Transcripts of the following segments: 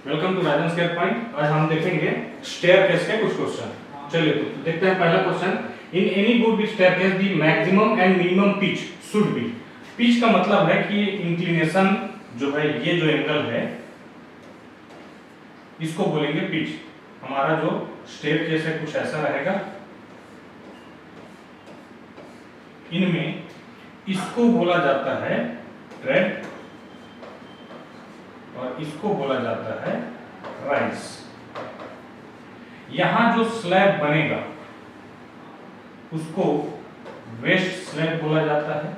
Welcome to Rajan square point. आज हम देखेंगे स्टेयरकेस के कुछ क्वेश्चन। चलिए तो देखते हैं पहला question. In any good staircase the maximum and minimum pitch should be. Pitch का मतलब है कि इंक्लिनेशन जो है, ये जो एंगल है इसको बोलेंगे पिच। हमारा जो स्टेयरकेस है कुछ ऐसा रहेगा। इनमें इसको बोला जाता है ट्रेड और इसको बोला जाता है राइज। यहां जो स्लैब बनेगा उसको वेस्ट स्लैब बोला जाता है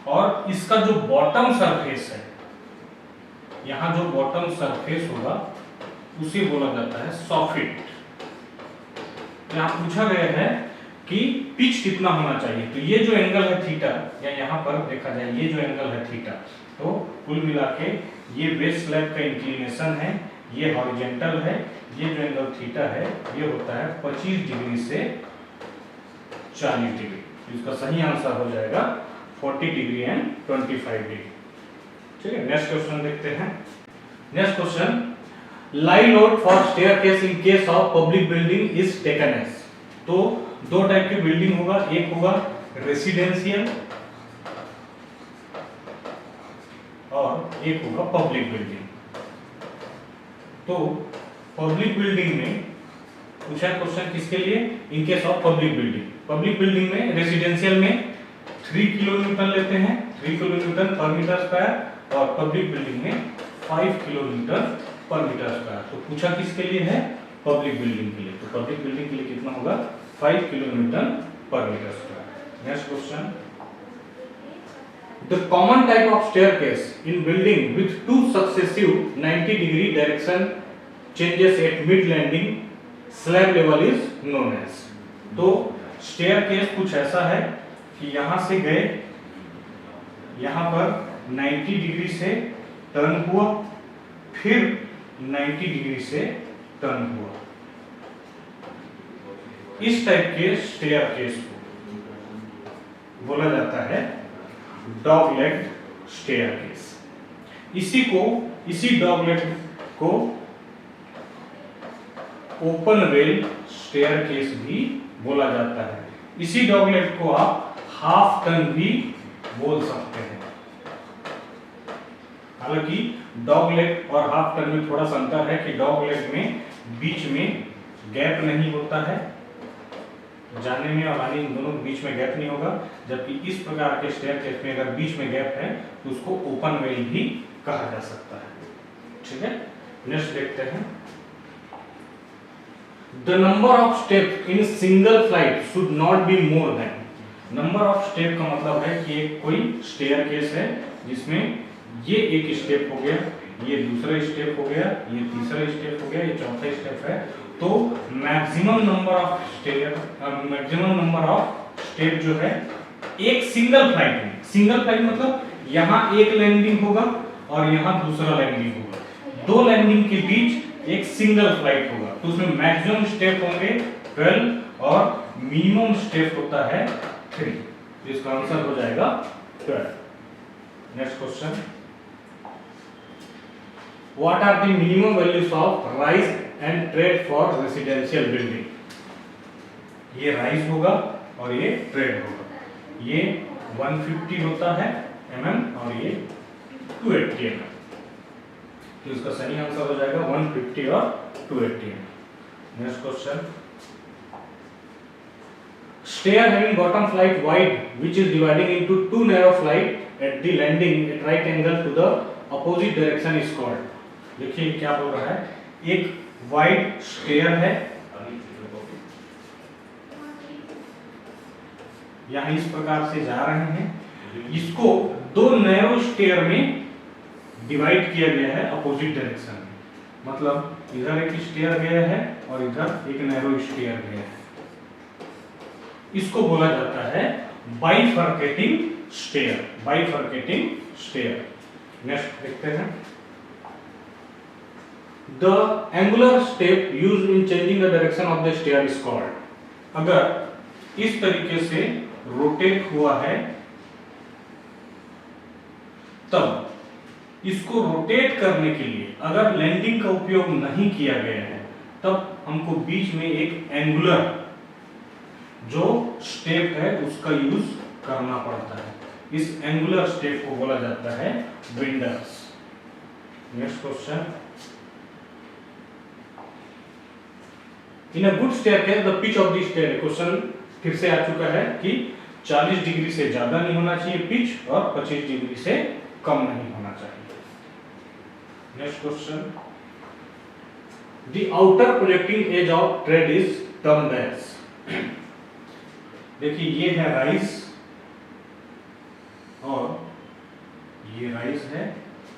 और इसका जो बॉटम सरफेस है, यहां जो बॉटम सरफेस होगा उसे बोला जाता है सॉफिट। यहां पूछा गया है कि पिच कितना होना चाहिए, तो ये जो एंगल है थीटा, या यहाँ पर देखा जाए ये जो एंगल है थीटा, तो कुल मिला के ये बेस स्लैब का इंक्लिनेशन है, ये हॉरिजॉन्टल है, ये जो एंगल थीटा है ये होता है 25 डिग्री से 40 डिग्री। इसका सही आंसर हो जाएगा 40 डिग्री एंड 25 डिग्री। ठीक है, नेक्स्ट क्वेश्चन देखते हैं। Next question, live load for staircase in case of public building is taken as. तो दो टाइप की बिल्डिंग होगा, एक होगा रेसिडेंशियल और एक होगा पब्लिक बिल्डिंग। तो पब्लिक बिल्डिंग में पूछा क्वेश्चन किसके लिए, इन case of public building. Public building में रेसिडेंशियल में 3 किलो न्यूटन लेते हैं, 3 kilo newton per metre square, और पब्लिक बिल्डिंग में 5 kilo newton per metre square. तो पूछा किसके लिए है, पब्लिक बिल्डिंग के लिए। तो पब्लिक बिल्डिंग के लिए कितना होगा, 5 kilo newton per metre square. Next question, the common type of staircase in building with 2 successive 90 degree direction changes at mid landing slab level is known as. तो staircase कुछ ऐसा है कि यहां से गए, यहां पर 90 डिग्री से टर्न हुआ, फिर 90 डिग्री से टर्न हुआ। इस टाइप के स्टेयरकेस को बोला जाता है डॉगलेग स्टेयरकेस। इसी डॉगलेग को ओपन रेल स्टेयरकेस भी बोला जाता है। इसी डॉगलेग को आप हाफ टर्न भी बोल सकते हैं। हालांकि डॉगलेग और हाफ टर्न में थोड़ा सा अंतर है कि डॉगलेग में बीच में गैप नहीं होता है, जाने में और आने इन दोनों के बीच में गैप नहीं होगा, जबकि इस प्रकार के स्टेयरकेस में अगर बीच में गैप है तो उसको ओपन रेल भी कहा जा सकता है। ठीक है, नेक्स्ट देखते हैं। The number of step in single flight should not be more than. Number of step का मतलब है कि एक कोई स्टेयरकेस है जिसमें ये एक स्टेप हो गया, ये दूसरा स्टेप हो गया, ये तीसरा स्टेप हो गया, ये चौथा स्टेप है, तो मैक्सिमम नंबर ऑफ स्टेप जो है एक सिंगल फ्लाइट में, सिंगल फ्लाइट मतलब यहां एक लैंडिंग होगा और यहां दूसरा लैंडिंग होगा, दो लैंडिंग के बीच एक सिंगल फ्लाइट होगा, तो उसमें मैक्सिमम स्टेप होंगे 12 और मिनिमम स्टेप होता है 3। तो इसका आंसर हो जाएगा 12। Next question, what are the minimum values of rise and trade for residential building। ये rise होगा और ये trade होगा। ये 150 होता है mm और ये 280 mm। तो इसका सही आंसर हो जाएगा 150 और 280 mm। Next question, stair having bottom flight wide which is dividing into 2 narrow flight at the landing at right angle to the opposite direction is called। देखिए क्या बोल रहा है, एक वाइड स्टेयर है, यहां इस प्रकार से जा रहे हैं, इसको 2 नैरो स्टेयर में डिवाइड किया गया है अपोजिट डायरेक्शन में। मतलब इधर एक स्टेयर गया है और इधर एक नैरो स्टेयर गया है। इसको बोला जाता है बाइफर्केटिंग स्टेयर, बाइफर्केटिंग स्टेयर। नेक्स्ट देखते हैं, The angular step used in changing the direction of the stair is called। अगर इस तरीके से रोटेट हुआ है तब इसको रोटेट करने के लिए अगर लैंडिंग का उपयोग नहीं किया गया है तब हमको बीच में एक एंगुलर जो स्टेप है उसका यूज करना पड़ता है। इस एंगुलर स्टेप को बोला जाता है winders. Next question, in a good staircase the pitch of the stair, question फिर से आ चुका है कि 40 डिग्री से ज्यादा नहीं होना चाहिए पिच और 25 डिग्री से कम नहीं होना चाहिए। Next question, the outer projecting edge of tread is termed as, देखिए ये है राइज और ये राइज है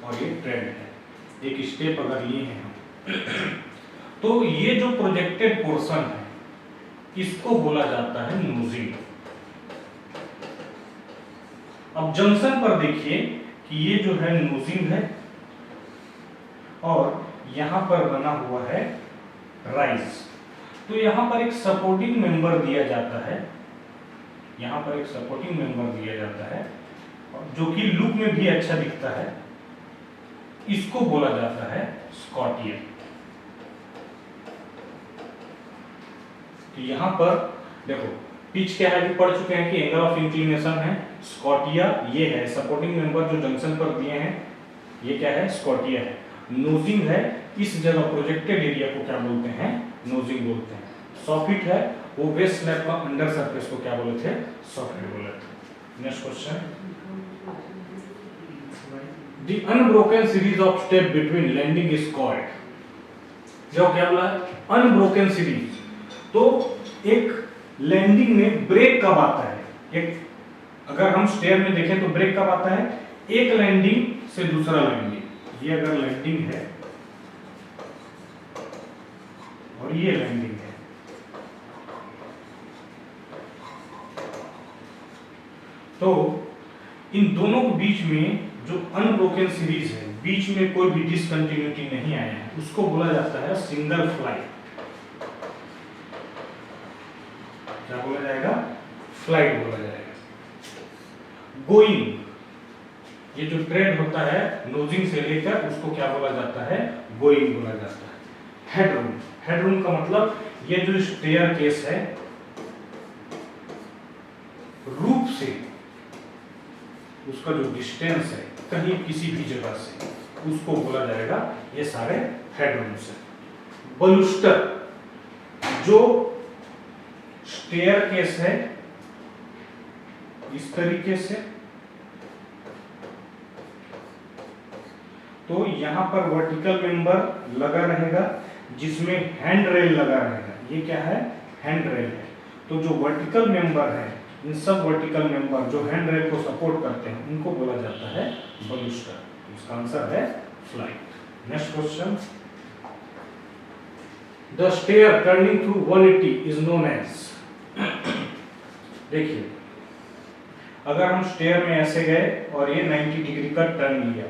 और ये ट्रेड है, एक स्टेप अगर लिए हैं हम तो ये जो प्रोजेक्टेड पोर्शन है इसको बोला जाता है नोजिंग। अब जंक्शन पर देखिए कि ये जो है नोजिंग है और यहां पर बना हुआ है राइज, तो यहां पर एक सपोर्टिंग मेंबर दिया जाता है, यहां पर एक सपोर्टिंग मेंबर दिया जाता है जो कि लुक में भी अच्छा दिखता है, इसको बोला जाता है स्कॉटियन। तो यहां पर देखो पिच क्या है, पढ़ चुके हैं कि एंगल ऑफ इंक्लिनेशन है, स्कॉटिया ये है, सपोर्टिंग मेंबर जो जंक्शन पर दिए हैं ये क्या है, स्कॉटिया है। नोजिंग है, इस जगह प्रोजेक्टेड एरिया को क्या बोलते हैं, नोजिंग बोलते हैं। सॉफिट है, वो वेस्ट स्लैब का अंडर सरफेस को क्या बोले थे, सॉफिट बोले थे। Next question, the unbroken series of step between landing is called, जो क्या बोला अनब्रोकन सीरीज, तो एक लैंडिंग में ब्रेक कब आता है, एक अगर हम स्टेयर में देखें तो ब्रेक कब आता है, एक लैंडिंग से दूसरा लैंडिंग, ये अगर लैंडिंग है और ये लैंडिंग है तो इन दोनों के बीच में जो अनब्रोकन सीरीज है, बीच में कोई भी डिसकंटिन्यूटी नहीं आया है, उसको बोला जाता है सिंगल फ्लाइट। क्या बोला जाएगा, फ्लाइट बोला जाएगा। गोइंग, ये जो ट्रेड होता है नोजिंग से लेकर उसको क्या बोला जाता है, गोइंग बोला जाता है। हेडरूम, हेडरूम का मतलब ये जो स्टेयर केस है रूफ से उसका जो डिस्टेंस है कहीं किसी भी जगह से, उसको बोला जाएगा, ये सारे हेडरूम्स है। बलूस्टर, जो स्टेयर केस है इस तरीके से, तो यहां पर वर्टिकल मेंबर लगा रहेगा जिसमें हैंड रेल लगा रहेगा, ये क्या है, हैंड रेल है। तो जो वर्टिकल मेंबर है, इन सब वर्टिकल मेंबर जो हैंड रेल को सपोर्ट करते हैं उनको बोला जाता है बलूस्टर। इसका आंसर है flight. Next question, the stair turning through 180 is known as, देखिए अगर हम स्टेयर में ऐसे गए और ये 90 डिग्री का टर्न लिया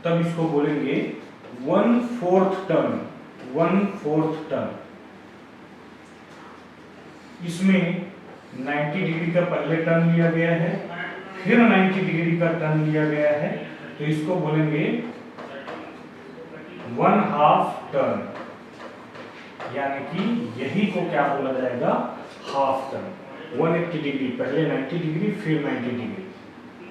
तब इसको बोलेंगे 1/4 टर्न, 1/4 टर्न। इसमें 90 डिग्री का पहले टर्न लिया गया है, फिर 90 डिग्री का टर्न लिया गया है, तो इसको बोलेंगे 1/2 टर्न, यानी कि यही को क्या बोला जाएगा, हाफ टर्न। 180 डिग्री पहले 90 डिग्री फिर 90 डिग्री,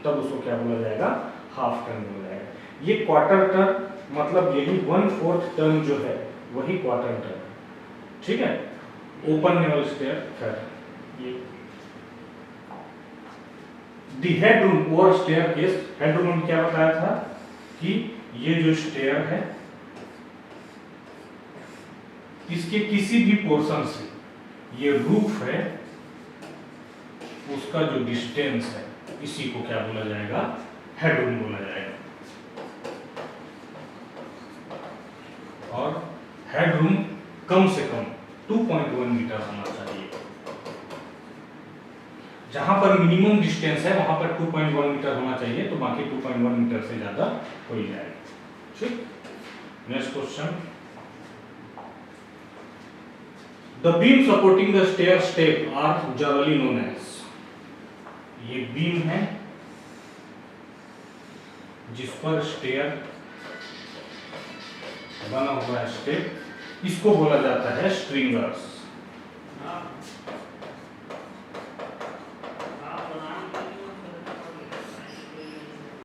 तब उसको क्या बोला जाएगा, हाफ टर्न बोला जाएगा। ये क्वार्टर टर्न मतलब यही 1/4 टर्न जो है वही क्वार्टर टर्न, ठीक है। ओपन नेवल स्टेयर, फिर ये दी हेडरूम और स्टेयर केस, हेडरूम में क्या बताया था कि ये जो स्टेयर है इसके किसी भी पोर्शन से ये रूफ है उसका जो डिस्टेंस है इसी को क्या बोला जाएगा, हेडरूम बोला जाएगा। और हेडरूम कम से कम 2.1 मीटर होना चाहिए। जहां पर मिनिमम डिस्टेंस है वहां पर 2.1 मीटर होना चाहिए, तो बाकी 2.1 मीटर से ज्यादा हो ही जाएगा, ठीक। Next question, the beam supporting the stair step are generally known as, ये बीम है जिस पर स्टेयर बना हुआ है स्टेप, इसको बोला जाता है स्ट्रिंगर्स।